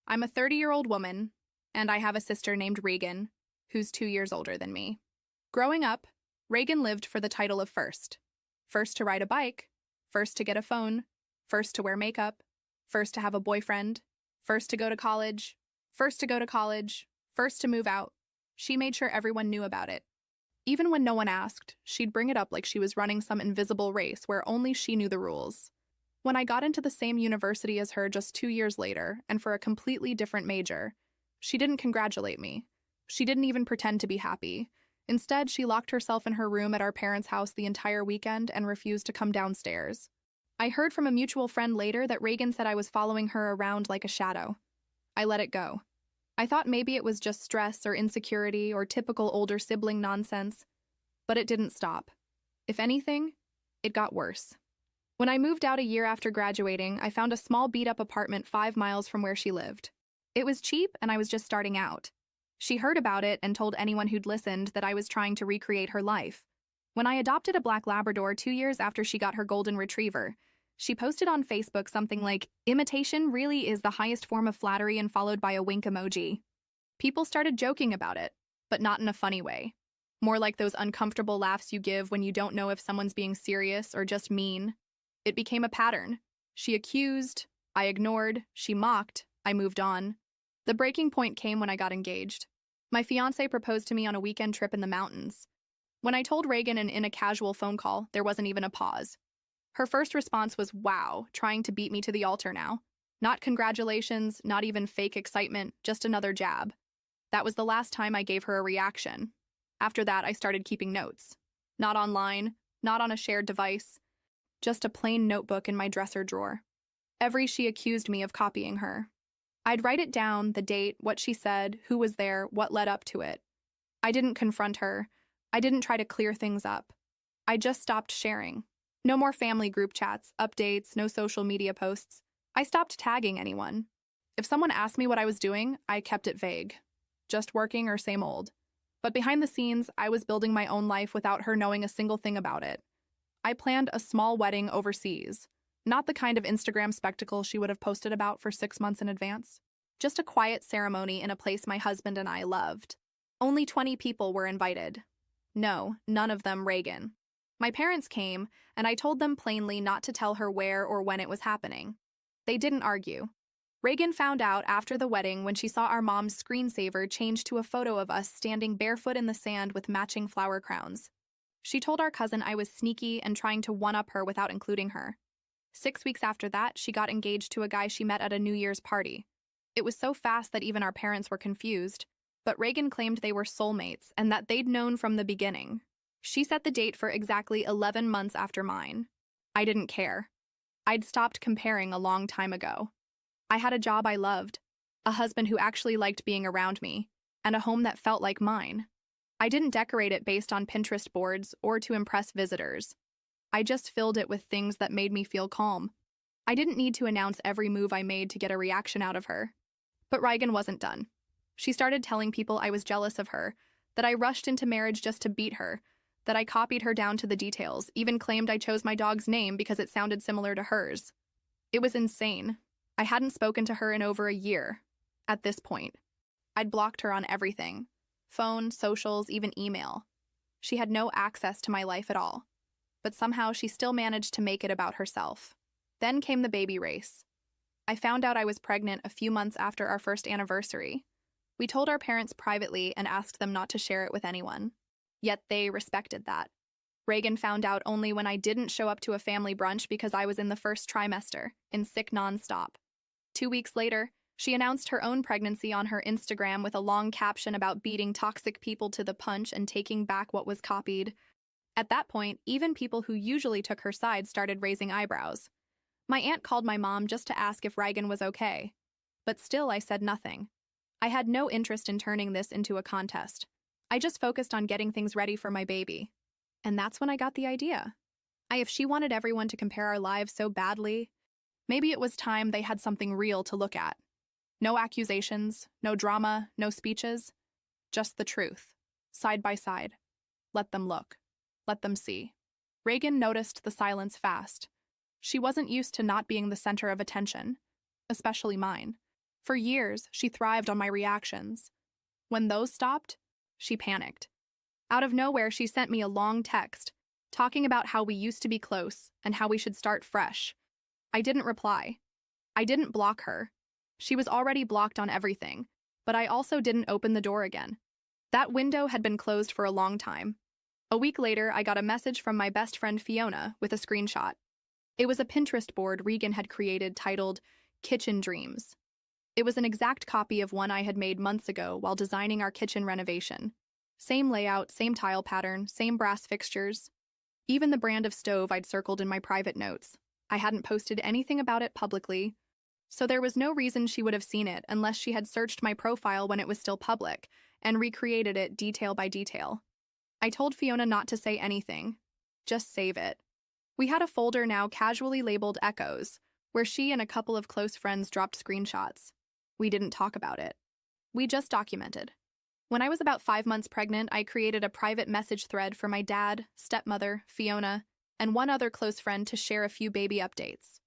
I'm a 30-year-old woman, and I have a sister named Regan, who's 2 years older than me. Growing up, Regan lived for the title of first. First to ride a bike, first to get a phone, first to wear makeup, first to have a boyfriend, first to go to college, first to go to college, first to move out. She made sure everyone knew about it. Even when no one asked, she'd bring it up like she was running some invisible race where only she knew the rules. When I got into the same university as her just 2 years later, and for a completely different major, she didn't congratulate me. She didn't even pretend to be happy. Instead, she locked herself in her room at our parents' house the entire weekend and refused to come downstairs. I heard from a mutual friend later that Regan said I was following her around like a shadow. I let it go. I thought maybe it was just stress or insecurity or typical older sibling nonsense, but it didn't stop. If anything, it got worse. When I moved out a year after graduating, I found a small beat-up apartment 5 miles from where she lived. It was cheap, and I was just starting out. She heard about it and told anyone who'd listened that I was trying to recreate her life. When I adopted a black Labrador 2 years after she got her golden retriever, she posted on Facebook something like, "Imitation really is the highest form of flattery," and followed by a wink emoji. People started joking about it, but not in a funny way. More like those uncomfortable laughs you give when you don't know if someone's being serious or just mean. It became a pattern. She accused, I ignored, she mocked, I moved on. The breaking point came when I got engaged. My fiancé proposed to me on a weekend trip in the mountains. When I told Regan and in a casual phone call, there wasn't even a pause. Her first response was, "Wow, trying to beat me to the altar now." Not congratulations, not even fake excitement, just another jab. That was the last time I gave her a reaction. After that, I started keeping notes. Not online, not on a shared device, just a plain notebook in my dresser drawer. She accused me of copying her. I'd write it down, the date, what she said, who was there, what led up to it. I didn't confront her. I didn't try to clear things up. I just stopped sharing. No more family group chats, updates, no social media posts. I stopped tagging anyone. If someone asked me what I was doing, I kept it vague. Just working or same old. But behind the scenes, I was building my own life without her knowing a single thing about it. I planned a small wedding overseas. Not the kind of Instagram spectacle she would have posted about for 6 months in advance. Just a quiet ceremony in a place my husband and I loved. Only 20 people were invited. No, none of them Regan. My parents came, and I told them plainly not to tell her where or when it was happening. They didn't argue. Regan found out after the wedding when she saw our mom's screensaver change to a photo of us standing barefoot in the sand with matching flower crowns. She told our cousin I was sneaky and trying to one-up her without including her. 6 weeks after that, she got engaged to a guy she met at a New Year's party. It was so fast that even our parents were confused, but Regan claimed they were soulmates and that they'd known from the beginning. She set the date for exactly 11 months after mine. I didn't care. I'd stopped comparing a long time ago. I had a job I loved, a husband who actually liked being around me, and a home that felt like mine. I didn't decorate it based on Pinterest boards or to impress visitors. I just filled it with things that made me feel calm. I didn't need to announce every move I made to get a reaction out of her. But Regan wasn't done. She started telling people I was jealous of her, that I rushed into marriage just to beat her, that I copied her down to the details, even claimed I chose my dog's name because it sounded similar to hers. It was insane. I hadn't spoken to her in over a year. At this point, I'd blocked her on everything. Phone, socials, even email. She had no access to my life at all. But somehow she still managed to make it about herself. Then came the baby race. I found out I was pregnant a few months after our first anniversary. We told our parents privately and asked them not to share it with anyone. Yet they respected that. Regan found out only when I didn't show up to a family brunch because I was in the first trimester, in sick nonstop. 2 weeks later, she announced her own pregnancy on her Instagram with a long caption about beating toxic people to the punch and taking back what was copied. At that point, even people who usually took her side started raising eyebrows. My aunt called my mom just to ask if Regan was okay. But still, I said nothing. I had no interest in turning this into a contest. I just focused on getting things ready for my baby. And that's when I got the idea. If she wanted everyone to compare our lives so badly, maybe it was time they had something real to look at. No accusations, no drama, no speeches. Just the truth. Side by side. Let them look. Let them see. Regan noticed the silence fast. She wasn't used to not being the center of attention, especially mine. For years, she thrived on my reactions. When those stopped, she panicked. Out of nowhere, she sent me a long text, talking about how we used to be close and how we should start fresh. I didn't reply. I didn't block her. She was already blocked on everything, but I also didn't open the door again. That window had been closed for a long time. A week later, I got a message from my best friend Fiona with a screenshot. It was a Pinterest board Regan had created titled Kitchen Dreams. It was an exact copy of one I had made months ago while designing our kitchen renovation. Same layout, same tile pattern, same brass fixtures. Even the brand of stove I'd circled in my private notes. I hadn't posted anything about it publicly, so there was no reason she would have seen it unless she had searched my profile when it was still public and recreated it detail by detail. I told Fiona not to say anything, just save it. We had a folder now casually labeled Echoes, where she and a couple of close friends dropped screenshots. We didn't talk about it. We just documented. When I was about 5 months pregnant, I created a private message thread for my dad, stepmother, Fiona, and one other close friend to share a few baby updates.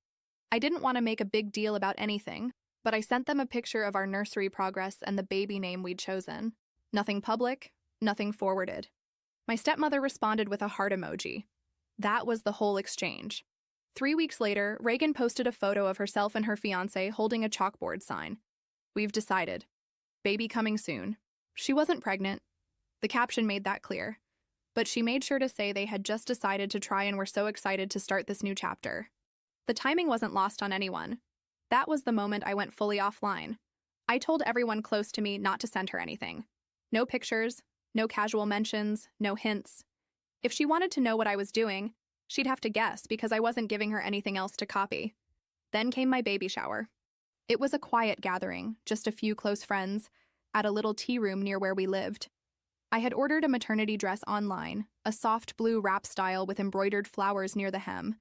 I didn't want to make a big deal about anything, but I sent them a picture of our nursery progress and the baby name we'd chosen. Nothing public, nothing forwarded. My stepmother responded with a heart emoji. That was the whole exchange. 3 weeks later, Regan posted a photo of herself and her fiancé holding a chalkboard sign. We've decided. Baby coming soon. She wasn't pregnant. The caption made that clear. But she made sure to say they had just decided to try and were so excited to start this new chapter. The timing wasn't lost on anyone. That was the moment I went fully offline. I told everyone close to me not to send her anything. No pictures, no casual mentions, no hints. If she wanted to know what I was doing, she'd have to guess because I wasn't giving her anything else to copy. Then came my baby shower. It was a quiet gathering, just a few close friends, at a little tea room near where we lived. I had ordered a maternity dress online, a soft blue wrap style with embroidered flowers near the hem.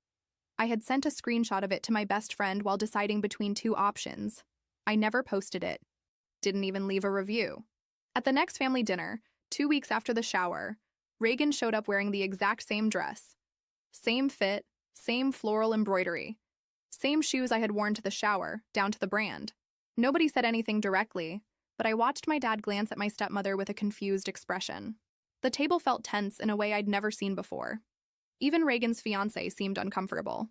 I had sent a screenshot of it to my best friend while deciding between 2 options. I never posted it. Didn't even leave a review. At the next family dinner, 2 weeks after the shower, Regan showed up wearing the exact same dress. Same fit, same floral embroidery. Same shoes I had worn to the shower, down to the brand. Nobody said anything directly, but I watched my dad glance at my stepmother with a confused expression. The table felt tense in a way I'd never seen before. Even Regan's fiancé seemed uncomfortable.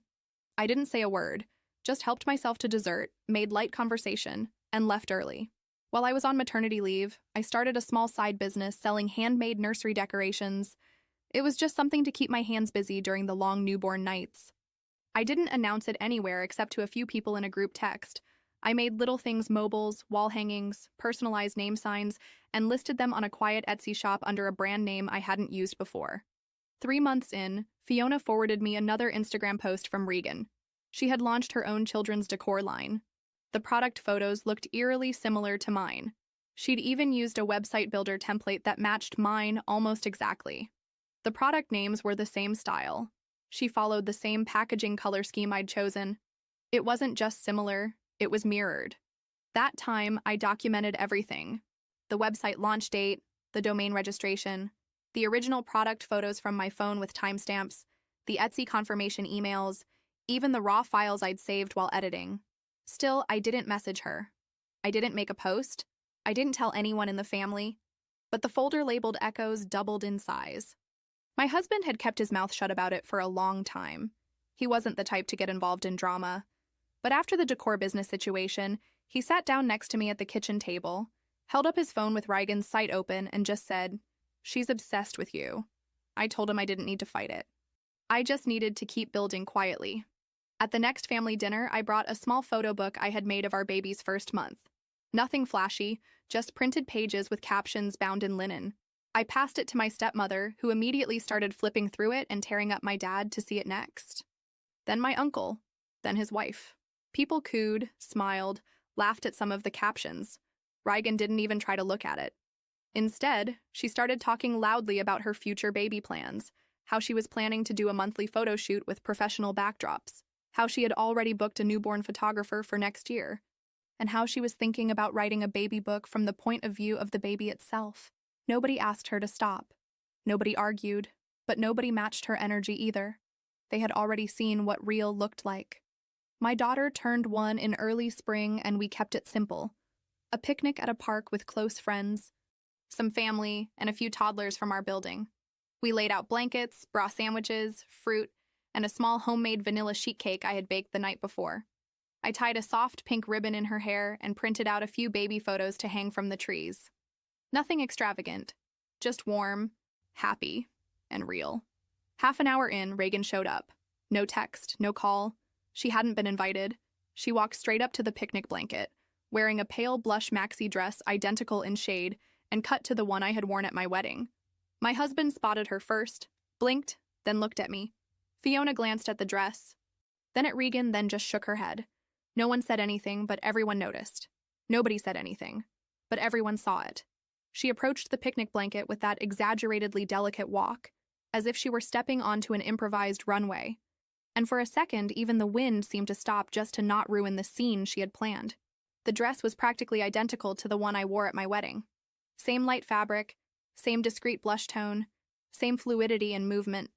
I didn't say a word, just helped myself to dessert, made light conversation, and left early. While I was on maternity leave, I started a small side business selling handmade nursery decorations. It was just something to keep my hands busy during the long newborn nights. I didn't announce it anywhere except to a few people in a group text. I made little things, mobiles, wall hangings, personalized name signs, and listed them on a quiet Etsy shop under a brand name I hadn't used before. 3 months in, Fiona forwarded me another Instagram post from Regan. She had launched her own children's decor line. The product photos looked eerily similar to mine. She'd even used a website builder template that matched mine almost exactly. The product names were the same style. She followed the same packaging color scheme I'd chosen. It wasn't just similar, it was mirrored. That time, I documented everything. The website launch date, the domain registration, the original product photos from my phone with timestamps, the Etsy confirmation emails, even the raw files I'd saved while editing. Still, I didn't message her. I didn't make a post. I didn't tell anyone in the family. But the folder labeled Echoes doubled in size. My husband had kept his mouth shut about it for a long time. He wasn't the type to get involved in drama. But after the decor business situation, he sat down next to me at the kitchen table, held up his phone with Regan's site open, and just said, "She's obsessed with you." I told him I didn't need to fight it. I just needed to keep building quietly. At the next family dinner, I brought a small photo book I had made of our baby's first month. Nothing flashy, just printed pages with captions bound in linen. I passed it to my stepmother, who immediately started flipping through it and tearing up my dad to see it next. Then my uncle, then his wife. People cooed, smiled, laughed at some of the captions. Regan didn't even try to look at it. Instead, she started talking loudly about her future baby plans, how she was planning to do a monthly photo shoot with professional backdrops, how she had already booked a newborn photographer for next year, and how she was thinking about writing a baby book from the point of view of the baby itself. Nobody asked her to stop. Nobody argued, but nobody matched her energy either. They had already seen what real looked like. My daughter turned 1 in early spring, and we kept it simple. A picnic at a park with close friends, some family, and a few toddlers from our building. We laid out blankets, brought sandwiches, fruit, and a small homemade vanilla sheet cake I had baked the night before. I tied a soft pink ribbon in her hair and printed out a few baby photos to hang from the trees. Nothing extravagant, just warm, happy, and real. Half an hour in, Regan showed up. No text, no call. She hadn't been invited. She walked straight up to the picnic blanket, wearing a pale blush maxi dress identical in shade and cut to the one I had worn at my wedding. My husband spotted her first, blinked, then looked at me. Fiona glanced at the dress, then at Regan, then just shook her head. No one said anything, but everyone noticed. Nobody said anything, but everyone saw it. She approached the picnic blanket with that exaggeratedly delicate walk, as if she were stepping onto an improvised runway. And for a second, even the wind seemed to stop just to not ruin the scene she had planned. The dress was practically identical to the one I wore at my wedding. Same light fabric, same discreet blush tone, same fluidity and movement.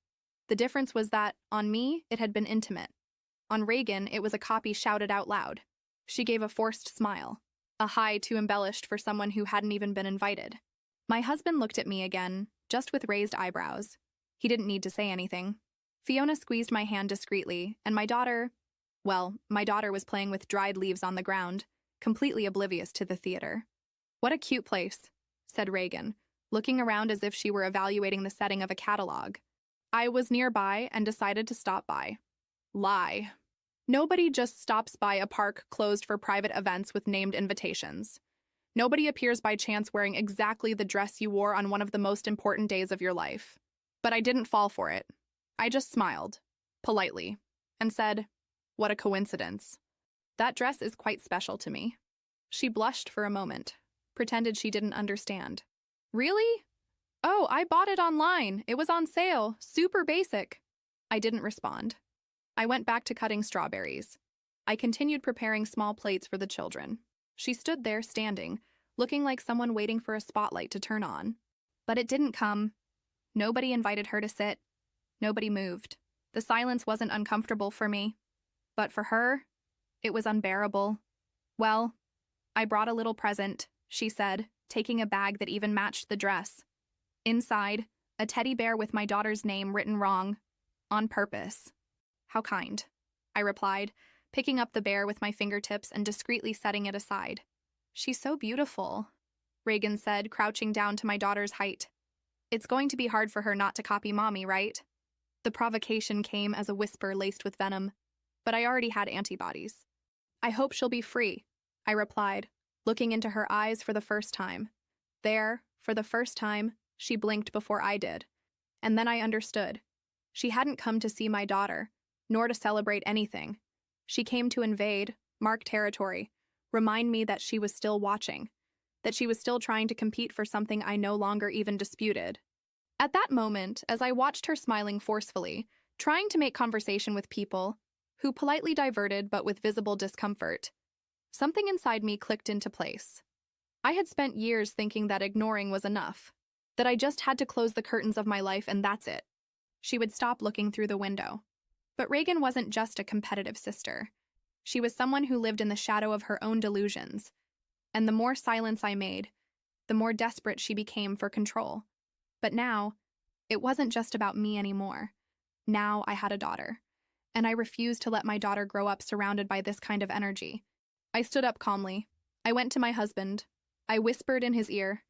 The difference was that, on me, it had been intimate. On Regan, it was a copy shouted out loud. She gave a forced smile, a high too embellished for someone who hadn't even been invited. My husband looked at me again, just with raised eyebrows. He didn't need to say anything. Fiona squeezed my hand discreetly, and my daughter was playing with dried leaves on the ground, completely oblivious to the theater. "What a cute place," said Regan, looking around as if she were evaluating the setting of a catalog. I was nearby and decided to stop by. Lie. Nobody just stops by a park closed for private events with named invitations. Nobody appears by chance wearing exactly the dress you wore on one of the most important days of your life. But I didn't fall for it. I just smiled, politely, and said, "What a coincidence. That dress is quite special to me." She blushed for a moment, pretended she didn't understand. "Really? Oh, I bought it online. It was on sale. Super basic." I didn't respond. I went back to cutting strawberries. I continued preparing small plates for the children. She stood there standing, looking like someone waiting for a spotlight to turn on. But it didn't come. Nobody invited her to sit. Nobody moved. The silence wasn't uncomfortable for me. But for her, it was unbearable. "Well, I brought a little present," she said, taking a bag that even matched the dress. Inside, a teddy bear with my daughter's name written wrong. On purpose. "How kind," I replied, picking up the bear with my fingertips and discreetly setting it aside. "She's so beautiful," Regan said, crouching down to my daughter's height. "It's going to be hard for her not to copy Mommy, right?" The provocation came as a whisper laced with venom, but I already had antibodies. "I hope she'll be free," I replied, looking into her eyes for the first time. There, for the first time, she blinked before I did. And then I understood. She hadn't come to see my daughter, nor to celebrate anything. She came to invade, mark territory, remind me that she was still watching, that she was still trying to compete for something I no longer even disputed. At that moment, as I watched her smiling forcefully, trying to make conversation with people, who politely diverted but with visible discomfort, something inside me clicked into place. I had spent years thinking that ignoring was enough, that I just had to close the curtains of my life and that's it. She would stop looking through the window. But Regan wasn't just a competitive sister. She was someone who lived in the shadow of her own delusions. And the more silence I made, the more desperate she became for control. But now, it wasn't just about me anymore. Now I had a daughter. And I refused to let my daughter grow up surrounded by this kind of energy. I stood up calmly. I went to my husband. I whispered in his ear,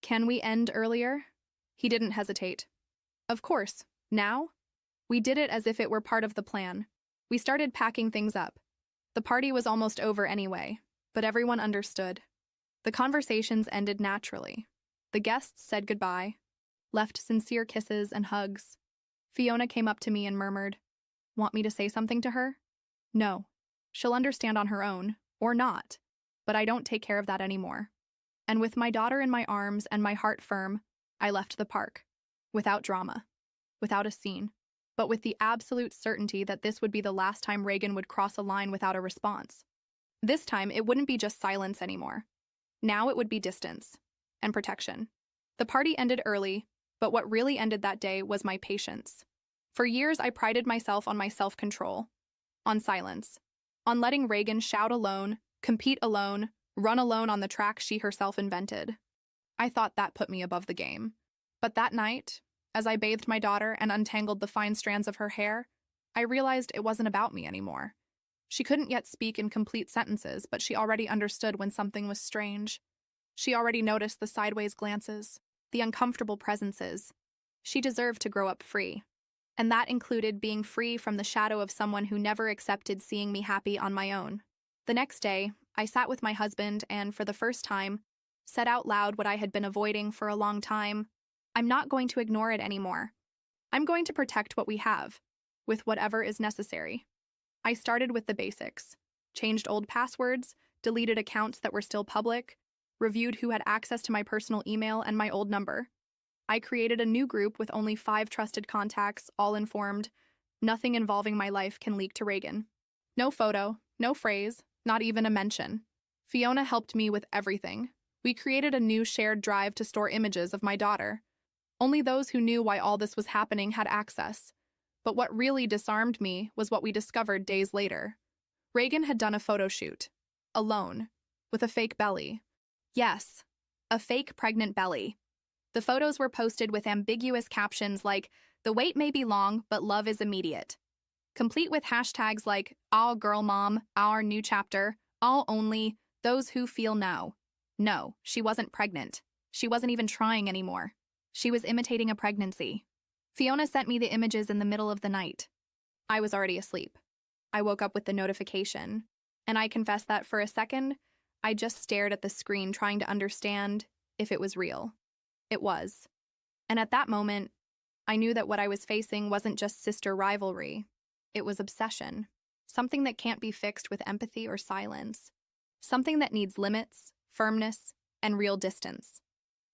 "Can we end earlier?" He didn't hesitate. "Of course. Now?" We did it as if it were part of the plan. We started packing things up. The party was almost over anyway, but everyone understood. The conversations ended naturally. The guests said goodbye, left sincere kisses and hugs. Fiona came up to me and murmured, "Want me to say something to her?" "No. She'll understand on her own, or not, but I don't take care of that anymore." And with my daughter in my arms and my heart firm, I left the park. Without drama. Without a scene. But with the absolute certainty that this would be the last time Regan would cross a line without a response. This time, it wouldn't be just silence anymore. Now it would be distance. And protection. The party ended early, but what really ended that day was my patience. For years, I prided myself on my self-control. On silence. On letting Regan shout alone, compete alone, run alone on the track she herself invented. I thought that put me above the game. But that night, as I bathed my daughter and untangled the fine strands of her hair, I realized it wasn't about me anymore. She couldn't yet speak in complete sentences, but she already understood when something was strange. She already noticed the sideways glances, the uncomfortable presences. She deserved to grow up free. And that included being free from the shadow of someone who never accepted seeing me happy on my own. The next day, I sat with my husband and, for the first time, said out loud what I had been avoiding for a long time. I'm not going to ignore it anymore. I'm going to protect what we have, with whatever is necessary. I started with the basics, changed old passwords, deleted accounts that were still public, reviewed who had access to my personal email and my old number. I created a new group with only 5 trusted contacts, all informed. Nothing involving my life can leak to Regan. No photo, no phrase, not even a mention. Fiona helped me with everything. We created a new shared drive to store images of my daughter. Only those who knew why all this was happening had access. But what really disarmed me was what we discovered days later. Regan had done a photo shoot. Alone. With a fake belly. Yes, a fake pregnant belly. The photos were posted with ambiguous captions like, "The wait may be long, but love is immediate." Complete with hashtags like, "Our girl mom," "Our new chapter," "All only," "Those who feel now." No, she wasn't pregnant. She wasn't even trying anymore. She was imitating a pregnancy. Fiona sent me the images in the middle of the night. I was already asleep. I woke up with the notification, and I confess that for a second, I just stared at the screen trying to understand if it was real. It was. And at that moment, I knew that what I was facing wasn't just sister rivalry. It was obsession. Something that can't be fixed with empathy or silence. Something that needs limits, firmness, and real distance.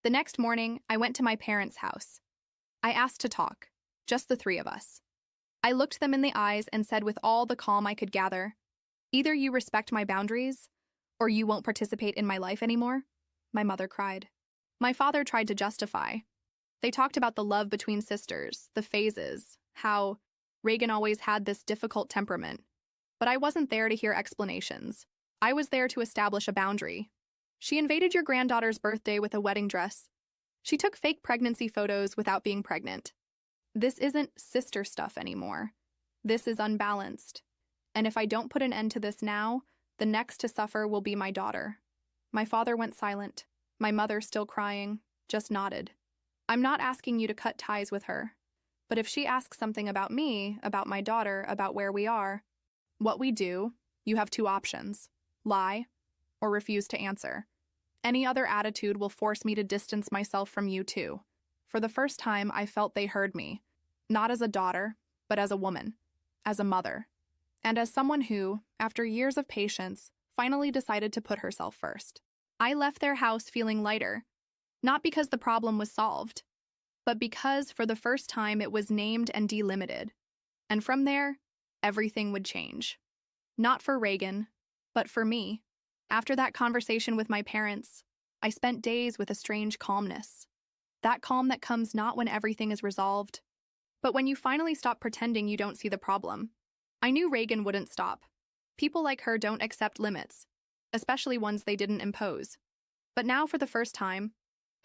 The next morning, I went to my parents' house. I asked to talk, just the 3 of us. I looked them in the eyes and said with all the calm I could gather, "Either you respect my boundaries, or you won't participate in my life anymore." My mother cried. My father tried to justify. They talked about the love between sisters, the phases, how Regan always had this difficult temperament. But I wasn't there to hear explanations. I was there to establish a boundary. She invaded your granddaughter's birthday with a wedding dress. She took fake pregnancy photos without being pregnant. This isn't sister stuff anymore. This is unbalanced. And if I don't put an end to this now, the next to suffer will be my daughter. My father went silent. My mother, still crying, just nodded. I'm not asking you to cut ties with her. But if she asks something about me, about my daughter, about where we are, what we do, you have 2 options: lie or refuse to answer. Any other attitude will force me to distance myself from you too. For the first time, I felt they heard me, not as a daughter, but as a woman, as a mother, and as someone who, after years of patience, finally decided to put herself first. I left their house feeling lighter, not because the problem was solved, but because for the first time it was named and delimited. And from there, everything would change. Not for Regan, but for me. After that conversation with my parents, I spent days with a strange calmness. That calm that comes not when everything is resolved, but when you finally stop pretending you don't see the problem. I knew Regan wouldn't stop. People like her don't accept limits, especially ones they didn't impose. But now, for the first time,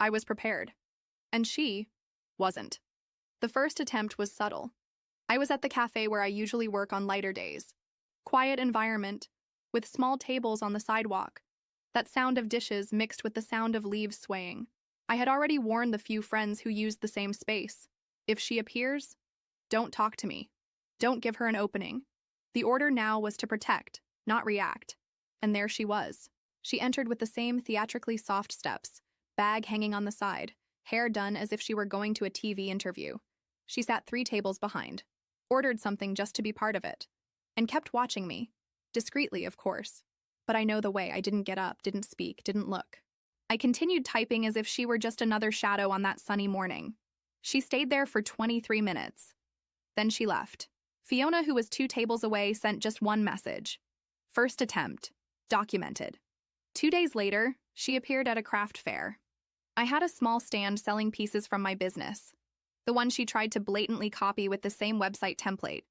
I was prepared. And she wasn't. The first attempt was subtle. I was at the cafe where I usually work on lighter days. Quiet environment, with small tables on the sidewalk. That sound of dishes mixed with the sound of leaves swaying. I had already warned the few friends who used the same space. If she appears, don't talk to me. Don't give her an opening. The order now was to protect, not react. And there she was. She entered with the same theatrically soft steps, bag hanging on the side, hair done as if she were going to a TV interview. She sat 3 tables behind, ordered something just to be part of it, and kept watching me. Discreetly, of course. But I know the way. I didn't get up, didn't speak, didn't look. I continued typing as if she were just another shadow on that sunny morning. She stayed there for 23 minutes. Then she left. Fiona, who was 2 tables away, sent just one message. First attempt. Documented. 2 days later, she appeared at a craft fair. I had a small stand selling pieces from my business. The one she tried to blatantly copy with the same website template.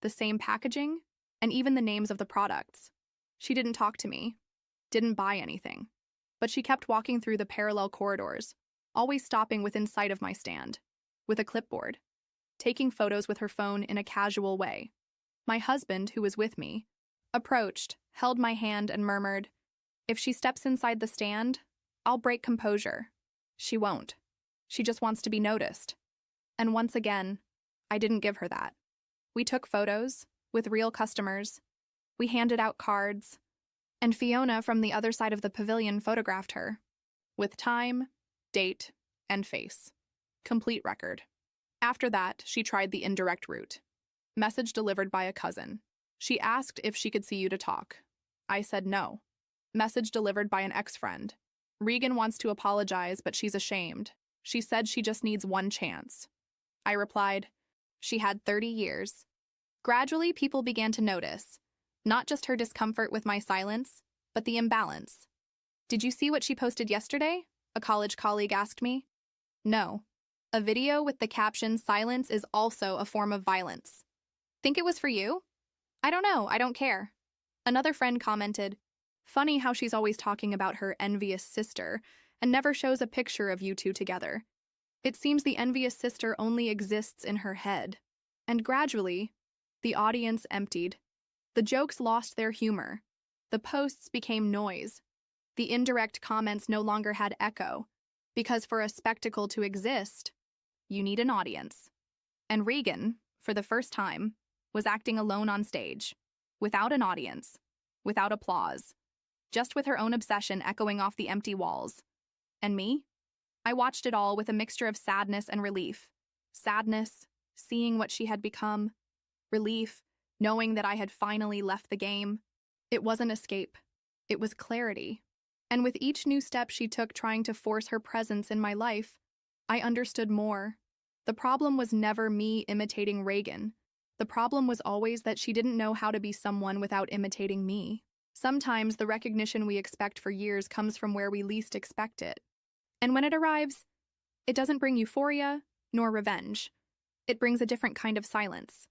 The same packaging, and even the names of the products. She didn't talk to me. didn't buy anything. But she kept walking through the parallel corridors, always stopping within sight of my stand, with a clipboard, taking photos with her phone in a casual way. My husband, who was with me, approached, held my hand, and murmured, "If she steps inside the stand, I'll break composure." She won't. She just wants to be noticed. And once again, I didn't give her that. We took photos with real customers. We handed out cards. And Fiona from the other side of the pavilion photographed her, with time, date, and face. Complete record. After that, she tried the indirect route. Message delivered by a cousin. She asked if she could see you to talk. I said no. Message delivered by an ex-friend. Regan wants to apologize, but she's ashamed. She said she just needs one chance. I replied, she had 30 years. Gradually, people began to notice. Not just her discomfort with my silence, but the imbalance. "Did you see what she posted yesterday?" a college colleague asked me. No. A video with the caption, "Silence is also a form of violence." Think it was for you? I don't know, I don't care. Another friend commented, "Funny how she's always talking about her envious sister and never shows a picture of you two together. It seems the envious sister only exists in her head." And gradually, the audience emptied. The jokes lost their humor. The posts became noise. The indirect comments no longer had echo, because for a spectacle to exist, you need an audience. And Regan, for the first time, was acting alone on stage, without an audience, without applause, just with her own obsession echoing off the empty walls. And me? I watched it all with a mixture of sadness and relief. Sadness, seeing what she had become. Relief, knowing that I had finally left the game. It wasn't escape. It was clarity. And with each new step she took trying to force her presence in my life, I understood more. The problem was never me imitating Regan. The problem was always that she didn't know how to be someone without imitating me. Sometimes the recognition we expect for years comes from where we least expect it. And when it arrives, it doesn't bring euphoria nor revenge. It brings a different kind of silence.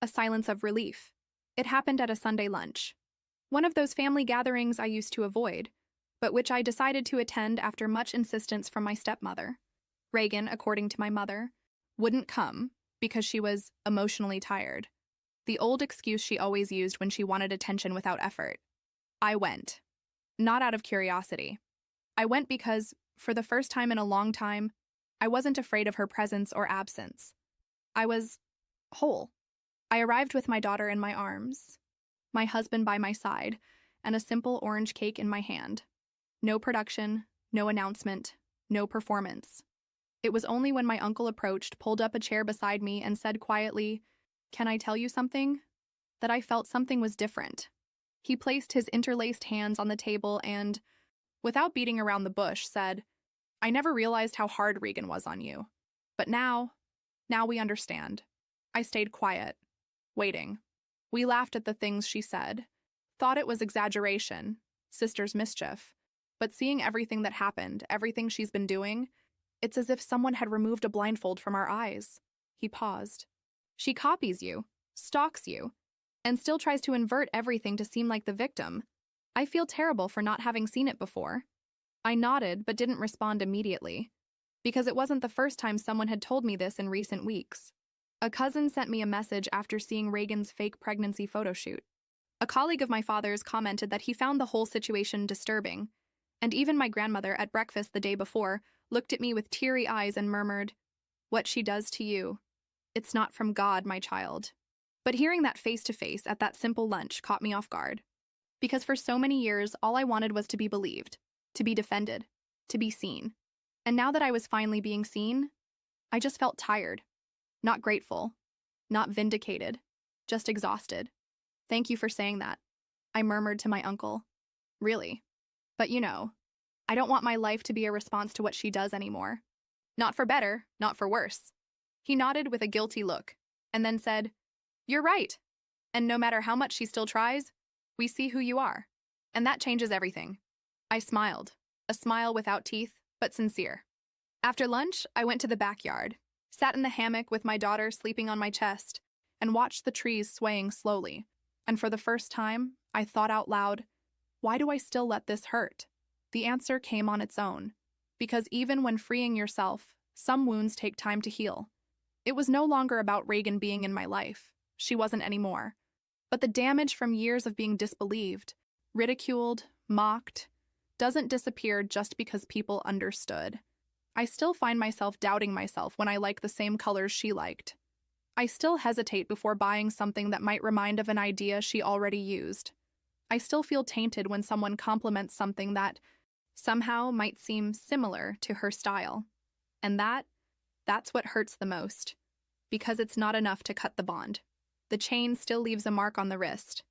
A silence of relief. It happened at a Sunday lunch. One of those family gatherings I used to avoid, but which I decided to attend after much insistence from my stepmother. Regan, according to my mother, wouldn't come because she was emotionally tired. The old excuse she always used when she wanted attention without effort. I went. Not out of curiosity. I went because, for the first time in a long time, I wasn't afraid of her presence or absence. I was whole. I arrived with my daughter in my arms, my husband by my side, and a simple orange cake in my hand. No production, no announcement, no performance. It was only when my uncle approached, pulled up a chair beside me, and said quietly, "Can I tell you something?" that I felt something was different. He placed his interlaced hands on the table and, without beating around the bush, said, "I never realized how hard Regan was on you. But now we understand." I stayed quiet, waiting. We laughed at the things she said, thought it was exaggeration, sister's mischief. But seeing everything that happened, everything she's been doing, it's as if someone had removed a blindfold from our eyes. He paused. She copies you, stalks you, and still tries to invert everything to seem like the victim. I feel terrible for not having seen it before. I nodded but didn't respond immediately, because it wasn't the first time someone had told me this in recent weeks. A cousin sent me a message after seeing Regan's fake pregnancy photo shoot. A colleague of my father's commented that he found the whole situation disturbing, and even my grandmother at breakfast the day before looked at me with teary eyes and murmured, "What she does to you, it's not from God, my child." But hearing that face-to-face at that simple lunch caught me off guard. Because for so many years, all I wanted was to be believed, to be defended, to be seen. And now that I was finally being seen, I just felt tired. Not grateful, not vindicated, just exhausted. "Thank you for saying that," I murmured to my uncle. "Really? But I don't want my life to be a response to what she does anymore. Not for better, not for worse." He nodded with a guilty look, and then said, "You're right. And no matter how much she still tries, we see who you are. And that changes everything." I smiled, a smile without teeth, but sincere. After lunch, I went to the backyard, sat in the hammock with my daughter sleeping on my chest, and watched the trees swaying slowly. And for the first time, I thought out loud, Why do I still let this hurt? The answer came on its own. Because even when freeing yourself, some wounds take time to heal. It was no longer about Regan being in my life. She wasn't anymore. But the damage from years of being disbelieved, ridiculed, mocked, doesn't disappear just because people understood. I still find myself doubting myself when I like the same colors she liked. I still hesitate before buying something that might remind of an idea she already used. I still feel tainted when someone compliments something that somehow might seem similar to her style. And that's what hurts the most. Because it's not enough to cut the bond. The chain still leaves a mark on the wrist.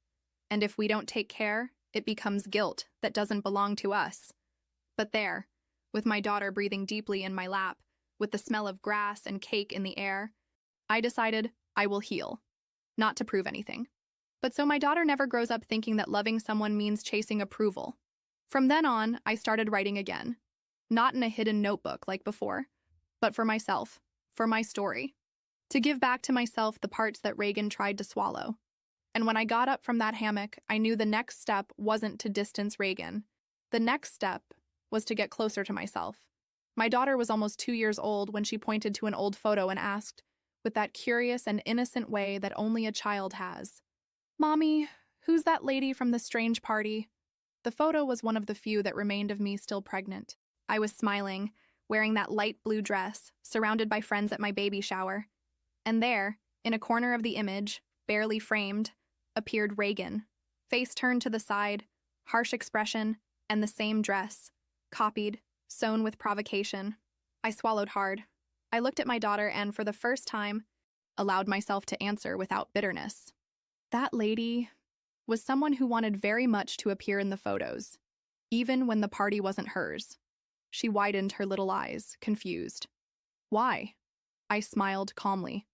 And if we don't take care, it becomes guilt that doesn't belong to us. But there, with my daughter breathing deeply in my lap, with the smell of grass and cake in the air, I decided I will heal. Not to prove anything. But so my daughter never grows up thinking that loving someone means chasing approval. From then on, I started writing again. Not in a hidden notebook like before, but for myself, for my story. To give back to myself the parts that Regan tried to swallow. And when I got up from that hammock, I knew the next step wasn't to distance Regan. The next step was to get closer to myself. My daughter was almost 2 years old when she pointed to an old photo and asked, with that curious and innocent way that only a child has, "Mommy, who's that lady from the strange party?" The photo was one of the few that remained of me still pregnant. I was smiling, wearing that light blue dress, surrounded by friends at my baby shower. And there, in a corner of the image, barely framed, appeared Regan, face turned to the side, harsh expression, and the same dress, copied, sewn with provocation. I swallowed hard. I looked at my daughter and, for the first time, allowed myself to answer without bitterness. That lady was someone who wanted very much to appear in the photos, even when the party wasn't hers. She widened her little eyes, confused. Why? I smiled calmly.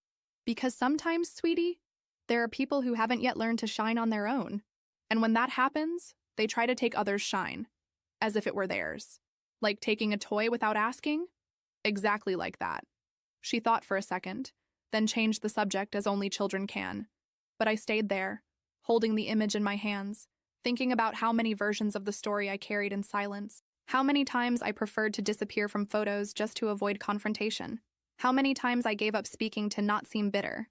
Because sometimes, sweetie, there are people who haven't yet learned to shine on their own. And when that happens, they try to take others' shine, as if it were theirs. Like taking a toy without asking? Exactly like that. She thought for a second, then changed the subject as only children can. But I stayed there, holding the image in my hands, thinking about how many versions of the story I carried in silence. How many times I preferred to disappear from photos just to avoid confrontation. How many times I gave up speaking to not seem bitter,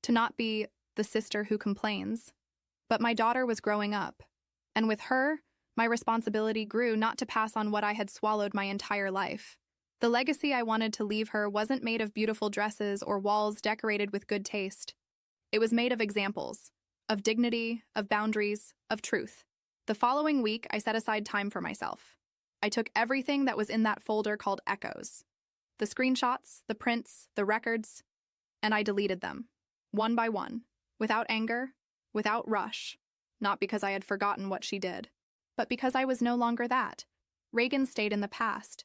to not be the sister who complains. But my daughter was growing up, and with her, my responsibility grew not to pass on what I had swallowed my entire life. The legacy I wanted to leave her wasn't made of beautiful dresses or walls decorated with good taste. It was made of examples, of dignity, of boundaries, of truth. The following week, I set aside time for myself. I took everything that was in that folder called Echoes. The screenshots, the prints, the records, and I deleted them, one by one, without anger, without rush, not because I had forgotten what she did, but because I was no longer that. Regan stayed in the past,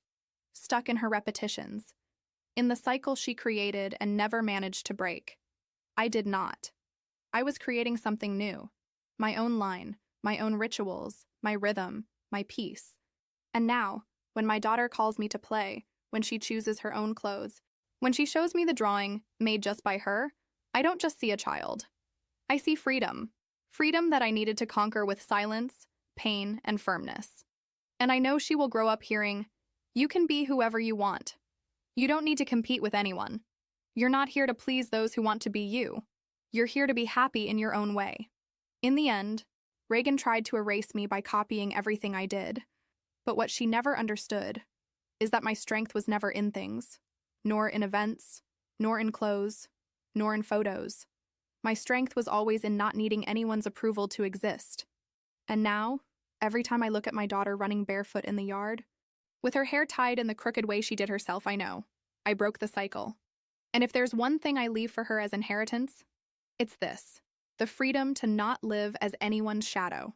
stuck in her repetitions, in the cycle she created and never managed to break. I did not. I was creating something new, my own line, my own rituals, my rhythm, my peace. And now, when my daughter calls me to play, when she chooses her own clothes, when she shows me the drawing made just by her, I don't just see a child. I see freedom. Freedom that I needed to conquer with silence, pain, and firmness. And I know she will grow up hearing, "You can be whoever you want. You don't need to compete with anyone. You're not here to please those who want to be you. You're here to be happy in your own way." In the end, Regan tried to erase me by copying everything I did. But what she never understood is that my strength was never in things, nor in events, nor in clothes, nor in photos. My strength was always in not needing anyone's approval to exist. And now, every time I look at my daughter running barefoot in the yard, with her hair tied in the crooked way she did herself, I know I broke the cycle. And if there's one thing I leave for her as inheritance, it's this: the freedom to not live as anyone's shadow.